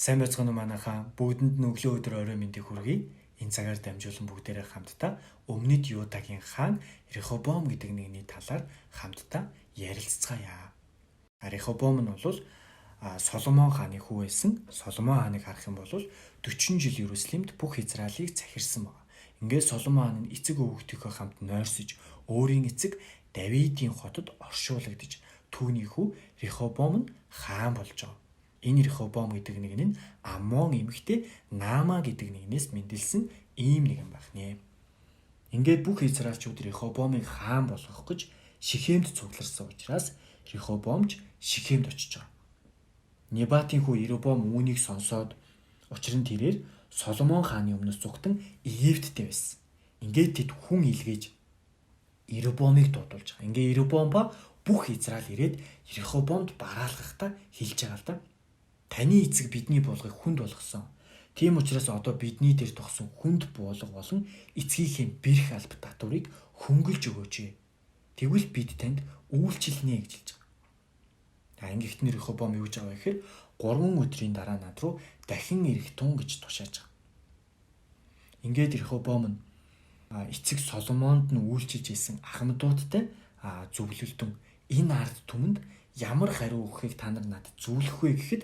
Сайн байцгаана уу манайхаа. Бүгдэнд нь өглөө өдөр орой мэндийг хүргэе. Энэ цагаар дамжуулан бүгдээрээ хамтдаа Өмнөд Юдагийн хаан Рехобоам гэдэг нэгний талаар хамтдаа ярилцгаая. Рехобоам нь бол Соломон хааны хүү байсан. Соломон хааныг харах юм бол 40 жил Иерусалимд бүх Израилийг захирсан байна. Ингээд Соломон хаан нь эцэг өвгтийнхөө хамт нойрсож өөрийн эцэг Давидын хотод оршуулгадж түүний хүү Рехобоам нь хаан болж байгаа. Энэ Рехобоам гэдэг нэг нь Аммон эмэгтэй Наама гэдэг нэгнээс мэндэлсэн ийм нэгэн байх нэ. Ингээд бүх Израильчууд Рехобоамыг хаан болгох гэж Шихемд цугларсан учраас Рехобоамч Шихемд очиж байгаа. Небатын хүү Рехобоам үүнийг сонсоод учир нь тэрээр Соломон хааны өмнөөс зүгтэн Египттэй байсан. Ингээд тэд хүн илгээж Рехобоамыг дуудулж байгаа. Ингээд Рехобоам ба бүх Израиль ирээд Рехобоамд бараалгахтаа хэлж байгаа л да. Таны эцэг бидний булгыг хүнд болгосон. Тийм учраас одоо бидний дээр тогсон хүнд буулга болон эцгийнхээ бэрх алба татварыг хөнгөлж өгөөч. Тэгвэл бид танд үйлчлэнэ гэж хэлж байгаа. Ангийнхтэн Рехобоам юу гэж байгаа вэ гэхээр 3 өдрийн дараа над руу дахин ирэх тун гэж тушааж байгаа. Ингээд Рехобоам нь эцэг Соломонд нь үйлчилж исэн ахмадуудтай зөвлөлдөн энэ ард түмэнд ямар хариу өгөхийг та нар надад зөвлөх вэ гэхэд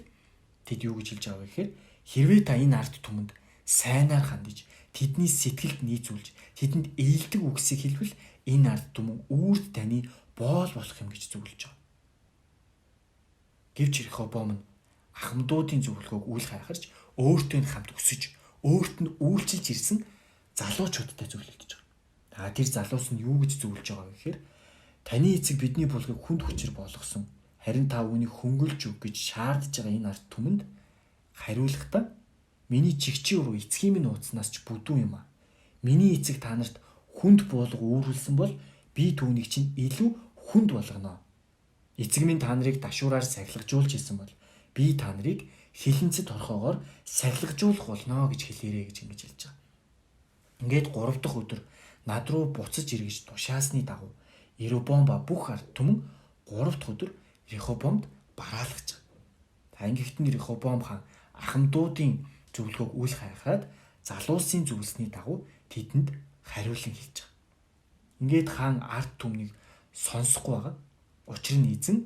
тэд юу гэж хэлж байгаа вэ гэхээр хэрвээ та энэ ард түмэнд сайнаар хандаж тэдний сэтгэлд нийцүүлж тэдэнд ээлдэг үгсийг хэлбэл энэ ард түмэн үрд таны боол болох юм гэж зөвлөж байгаа. Гэвч Рехобоам нь ахмадуудын зөвлөгөөг үл хайхарч өөртөө хамт өсөж өөрт нь үйлчилж ирсэн залуучуудтай зөвлөж байгаа. Тэр залуус нь юу гэж зөвлөж байгаа вэ гэхээр таны эцэг бидний булгыг хүнд хүчээр болгосон. Харин та үүнийг хөнгөлж өг гэж шаардж байгаа энэ ард түмэнд хариулахдаа миний чигчийн уруу эцгийн минь ууцнаас ч бүдүү юм аа. Миний эцэг та нарт хүнд буулга үүрүүлсэн бол би түүнийг чинь илүү хүнд болгоно. Эцэг минь та нарыг дашуураар сахилгажуулж исэн бол би та нарыг хилэнцэд орхоогоор сахилгажуулах болно гэж хэлээрэй гэж ингэж хэлж байгаа. Ингээд 3 дахь өдөр над руу буцаж иргэж тушаасны дагуу Рехобоам ба бүх ард түмэн 3 дахь өдөр Рехобоамд бараалгаж байгаа. Ангийнхтэн Рехобоам хаан ахмадуудын зөвлөгөөг үл хайхаад залуусын зөвлөсний дагуу тэдэнд хариулан хэлж байгаа. Ингээд хаан ард түмнийг сонсохгүй байгаа. Учир нь эзэн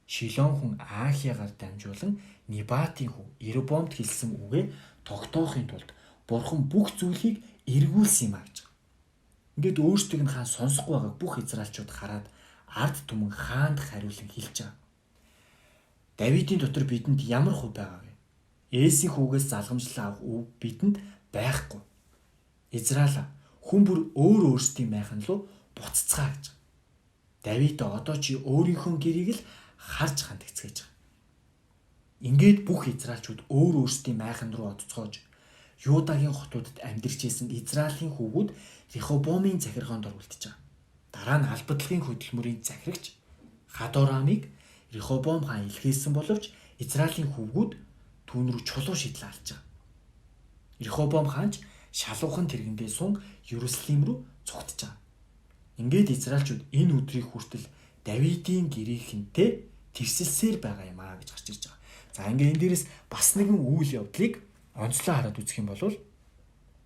Шилон хүн Аахиагаар дамжуулан Небатын хүү Рехобоамд хэлсэн үгээ тогтоохын тулд бурхан бүх зүйлийг эргүүлсэн юм аа гэж. Ингээд өөрсдийг нь хаан сонсохгүй байгааг бүх израильчууд хараад ард түмэн хаанд хариулан хэлж байгаа. Давидын дотор бидэнд ямар хувь байгаа вэ? Ээсийн хүүгээс залгамжлал авах үг бидэнд байхгүй. Израиль хүн бүр өөрсдийн майхан руу буцацгаа гэж. Давид одоо чи өөрийнхөө гэрийг л харж хандгацгааж байгаа. Ингээд бүх израильчууд өөрсдийн майхан руу одцгоож Юдагийн хотуудад амьдарч исэн Израилийн хүүгүүд Рехобоамын захиргаанд оруулж байгаа. Дараа нь албадлагын хөдөлмөрийн захирагч Хадорамыг Рехобоам хаан илгээсэн боловч Израилийн хүүгүүд түүн рүү чулуу шийдлээ алж байгаа. Рехобоам хаанч шалуухан тэргэндээ сун Иерусалим руу цугтж байгаа. Ингээд израильчууд энэ өдрийг хүртэл Давидын гэрийнхэнтэй тэрсэлсээр байгаа юм аа гэж гарч ирж байгаа. За ингээд энэ дээрээс бас нэгэн үйл явдлыг онцлоо хараад үзэх юм бол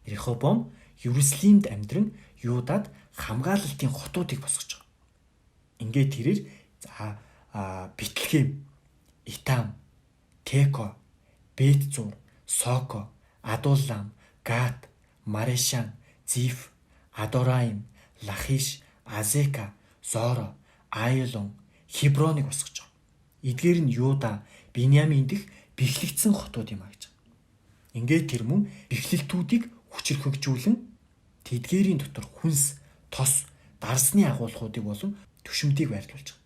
Рехобоам Иерусалимд амьдран Юдад хамгаалалтын хотуудыг босгож байгаа. Ингээд тэрээр Бэтлехэм, Итам, Теко, Бетзур, Соко, Адуллам, Гат, Марешан, Зиф, Адораим, Лахиш, Азека, Зоро, Айлон, Хеброныг босгож байгаа. Эдгээр нь Юда, Биньямин дэх бэхлэгдсэн хотууд юм а гэж. Ингээд тэр мөн бэхлэлтүүдийг хүчрхэгжүүлэн тэдгээрийн дотор хүнс, тос, дарсны агуулгуудыг болон түшимтийг байрлуулж байгаа.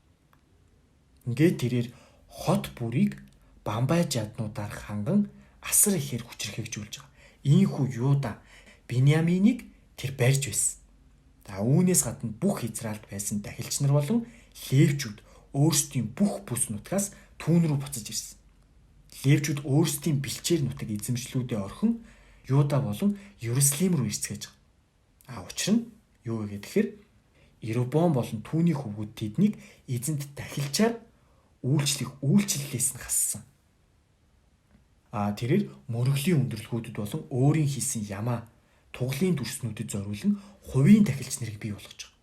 Ингээд тэрээр хот бүрийг бамбай жаднуудаар ханган асар ихээр хүчрхэгжүүлж байгаа. Ийхүү Юда, Биньяминийг тэр барьж байсан. За үүнээс гадна бүх Израильд байсан дахилч нар болон левчүүд өөрсдийн бүх бүс нутгаас түүн рүү буцаж ирсэн. Левчүүд өөрсдийн бэлчээр нутаг эзэмшлүүдээ орхин Юда болон Иерусалим руу ирцгээж байгаа. Учир нь юу вэ гэхээр Рехобоам болон түүний хүүгүүд тэднийг эзэнт дахилчаар үйлчлэх үйлчлэлээс нь хассан. тэрээр мөрөглийн өндөрлгүүдэд болон өөрийн хийсэн ямаа тугалын дүрснүүдэд зориулан хувийн тахилч нарыг бий болгож байгаа.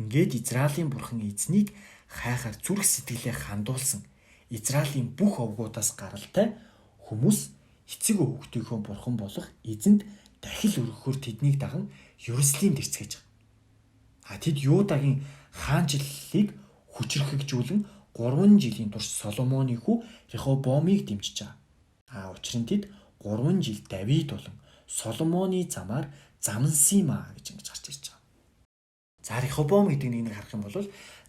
Ингээд Израилийн бурхан эзнийг хайхаар зүрх сэтгэлээ хандуулсан Израилийн бүх овгуудаас гаралтай хүмүүс эцэг өвгтийнхөө бурхан болох эзэнд дахил өргөхөөр тэднийг даган Ерүслим дэрцгээж байгаа. Тэд Юудагийн хаанчлалыг хүчрхэгжүүлэн 3 жилийн турш Соломоны хүү Рехобоамыг дэмжиж байгаа. Учир нь тэд 3 жил Давид болон Соломоны замаар замнсан юм гэж ингэж гарч ирж байгаа. За Рехобоам гэдэг нэг харах юм бол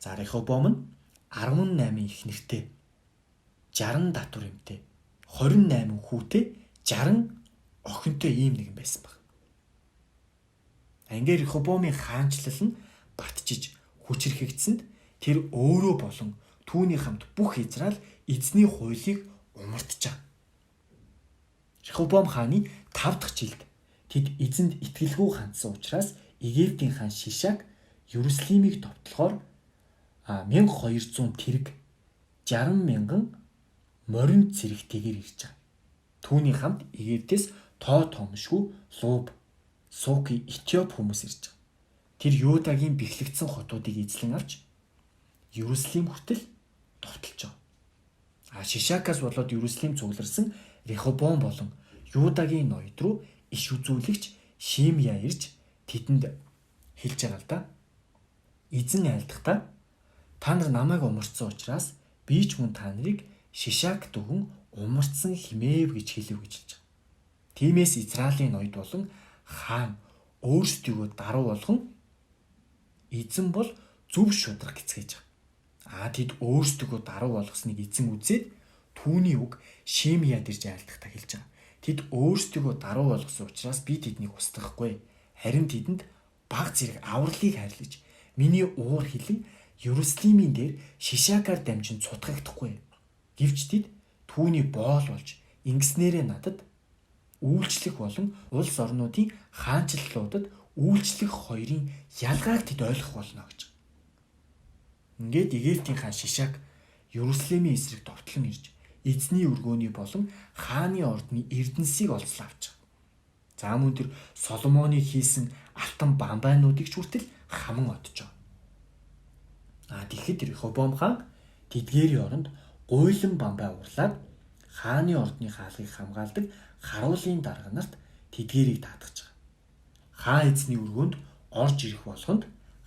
Рехобоам нь 18 их нэртэй, 60 татвар эмтэй, 28 хүүтэй, 60 охинтой ийм нэгэн байсан баг. Ингээд Рехобоамын хаанчлал нь батжиж хүчрхэгдсэнд тэр өөрөө болон түүний хамт бүх Израиль эзний хуулийг умартжаа. Рехобоам хааны 5 дахь жилд тэд эзэнд итгэлгүй хандсан учраас Египтийн хаан Шишак Ерүслимийг товтлохоор 1200 тэрэг 60 мянган морин цэрэгтэйгээр ирж байгаа. Түүний хамт Египтээс тоо томшгүй Луб, Суки, Этиоп хүмүүс ирж байгаа. Тэр Юудагийн бэхлэгдсэн хотуудыг эзлэн авч Ерүслим хүртэл товтлож байгаа. Шишакаас болоод Ерүслим цугларсан Рехобоам болон Юудагийн ноёд руу иш үзүүлэгч Шимья ирж тэдэнд хэлж байгаа л да. Эзэн айлдахдаа та нар намайг умарцсан учраас би ч мөн та нарыг Шишак дөхөн умарцсан химээв гэж хэлэв гэж хэлж байгаа. Тиймээс Израилийн ноёд болон хаан өөрсдийгөө даруй болгон эзэн бол зөв шударга гэцгээж байгаа. Тэд өөрсдийгөө даруй болгосныг эзэн үзээд түүний үг Шимьяд ирж айлдахдаа хэлж байгаа. Тэд өөрсдийгөө даруй болгосон учраас би тэднийг устгахгүй. Харин тэдэнд баг зэрэг авралыг хайрлаж миний уур хилэн Ерүслимийн дээр Шишакаар дамжин цутгагдахгүй. Гэвч тэд түүний боол болж ингэснээрээ надад үйлчлэх болон улс орнуудын хаанчлалуудад үйлчлэх хоёрын ялгааг тэд ойлгох болно гэж. Ингээд Египтийн хаан Шишак Ерүслимийн эсрэг товтлон ирж эзний өргөөний болон хааны ордны эрдэнсийг олзлоо авч байгаа. Мөн тэр Соломоны хийсэн алтан бамбайнуудыг ч хүртэл хаман одож байгаа. Тэгэхэд Рехобоам хаан тэдгээрийн оронд гуйлан бамбай урлаад хааны ордны хаалгыг хамгаалдаг харуулын дарга нарт тэдгээрийг даатгаж байгаа. Хаан эзний өргөөнд орж ирэх болгонд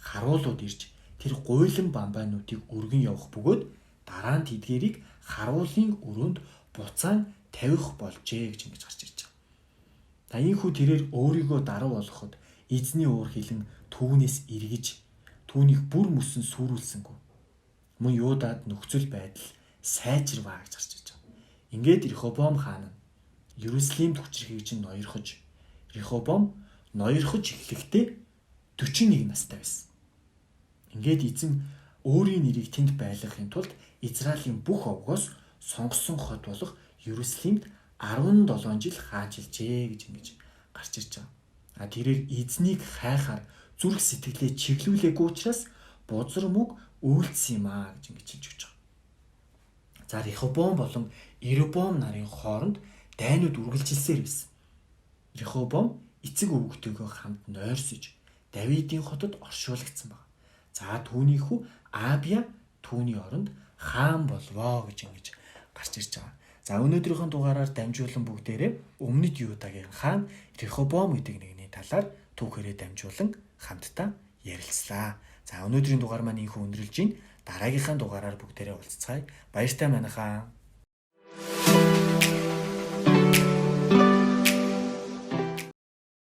харуулууд ирж тэр гуйлан бамбайнуудыг өргөн явах бөгөөд дараа нь тэдгээрийг харуулын өрөөнд буцаан тавих болжээ гэж ингэж гарч ирж байгаа. Ийхүү тэрээр өөрийгөө даруй болгоход эзний уур хилэн түүнээс эргэж түүнийг бүр мөсөн сүрүүлсэнгүй. Мөн Юудад нөхцөл байдал сайжирваа гэж гарч ирж байгаа. Ингээд Рехобоам хаан нь Ерүслимд хүчрхэгжин ноёрхож, Рехобоам ноёрхож эхлэхдээ 41 настай байсан. Ингээд эзэн өөрийн нэрийг тэнд байлгахын тулд Израилийн бүх овгоос сонгосон хот болох Ерүслимд 17 жил хаанчилжээ гэж ингэж гарч ирж байгаа. Тэрээр эзнийг хайхаар зүрх сэтгэлээ чиглүүлээгүй учраас бузар мөг үйлдсэн юм гэж ингэж хэлж өгч байгаа. Рехобоам болон Ерөбоам нарын хооронд дайнууд үргэлжилсээр байсан. Рехобоам эцэг өвгөтэйгөө хамт нойрсож Давидын хотод оршуулгдсан баг. Түүний хүү Абия түүний оронд хаан болвоо гэж ингэж гарч ирж байгаа. Өнөөдрийнхөө дугаараар дамжуулан бүгдээрээ өмнөд Юудагийн хаан Рехобоам гэдэг нэгний талаар түүхээрээ дамжуулан хамтдаа ярилцлаа. Өнөөдрийн дугаар маань ийхүү өндөрлж байна. Дараагийнхаа дугаараар бүгдээрээ уулзцгаая. Баяртай манайхаа.